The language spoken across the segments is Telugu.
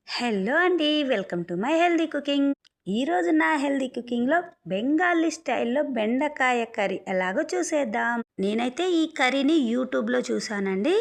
హలో అండి, welcome to my healthy cooking. ఈరోజు నా హెల్దీ కుకింగ్లో బెంగాలీ స్టైల్లో బెండకాయ కర్రీ ఎలాగో చూసేద్దాం. నేనైతే ఈ కర్రీని యూట్యూబ్లో చూసానండి.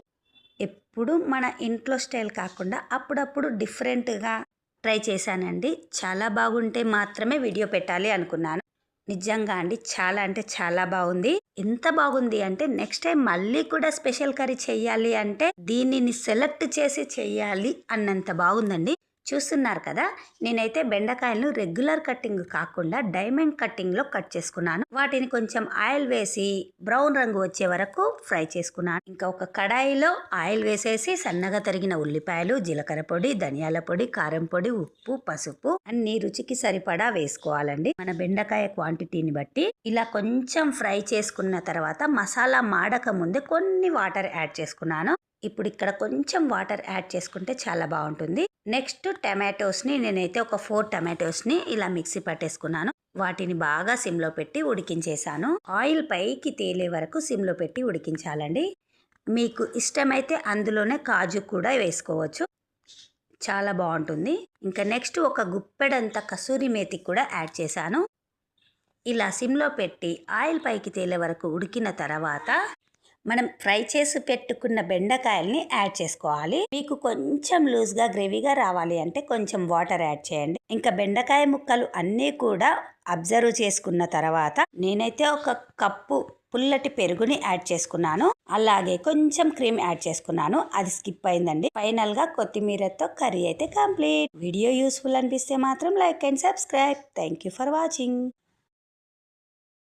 ఎప్పుడు మన ఇంట్లో స్టైల్ కాకుండా అప్పుడప్పుడు డిఫరెంట్గా ట్రై చేశానండి. చాలా బాగుంటే మాత్రమే వీడియో పెట్టాలి అనుకున్నాను. నిజంగా అండి, చాలా అంటే చాలా బాగుంది. ఎంత బాగుంది అంటే నెక్స్ట్ టైం మళ్ళీ కూడా స్పెషల్ కర్రీ చెయ్యాలి అంటే దీనిని సెలెక్ట్ చేసి చెయ్యాలి అన్నంత బాగుందండి. చూస్తున్నారు కదా, నేనైతే బెండకాయలను రెగ్యులర్ కట్టింగ్ కాకుండా డైమండ్ కట్టింగ్లో కట్ చేసుకున్నాను. వాటిని కొంచెం ఆయిల్ వేసి బ్రౌన్ రంగు వచ్చే వరకు ఫ్రై చేసుకున్నాను. ఇంకా ఒక కడాయిలో ఆయిల్ వేసేసి సన్నగా తరిగిన ఉల్లిపాయలు, జీలకర్ర పొడి, ధనియాల పొడి, కారం పొడి, ఉప్పు, పసుపు అన్ని రుచికి సరిపడా వేసుకోవాలండి. మన బెండకాయ క్వాంటిటీని బట్టి ఇలా కొంచెం ఫ్రై చేసుకున్న తర్వాత మసాలా మాడక ముందే కొన్ని వాటర్ యాడ్ చేసుకున్నాను. ఇప్పుడు ఇక్కడ కొంచెం వాటర్ యాడ్ చేసుకుంటే చాలా బాగుంటుంది. నెక్స్ట్ టమాటోస్ని నేనైతే ఒక 4 టమాటోస్ని ఇలా మిక్సీ పట్టేసుకున్నాను. వాటిని బాగా సిమ్లో పెట్టి ఉడికించేసాను. ఆయిల్ పైకి తేలే వరకు సిమ్లో పెట్టి ఉడికించాలండి. మీకు ఇష్టమైతే అందులోనే కాజు కూడా వేసుకోవచ్చు, చాలా బాగుంటుంది. ఇంకా నెక్స్ట్ ఒక గుప్పెడంత కసూరి మేతి కూడా యాడ్ చేశాను. ఇలా సిమ్లో పెట్టి ఆయిల్ పైకి తేలే వరకు ఉడికిన తర్వాత మనం ఫ్రై చేసి పెట్టుకున్న బెండకాయల్ని యాడ్ చేసుకోవాలి. మీకు కొంచెం లూజ్గా గ్రేవీగా రావాలి అంటే కొంచెం వాటర్ యాడ్ చేయండి. ఇంకా బెండకాయ ముక్కలు అన్నీ కూడా అబ్జర్వ్ చేసుకున్న తర్వాత నేనైతే ఒక కప్పు పుల్లటి పెరుగుని యాడ్ చేసుకున్నాను. అలాగే కొంచెం క్రీమ్ యాడ్ చేసుకున్నాను. అది స్కిప్ అయిందండి. ఫైనల్ గా కొత్తిమీరతో కర్రీ అయితే కంప్లీట్. వీడియో యూస్ఫుల్ అనిపిస్తే మాత్రం like and subscribe. Thank you for watching.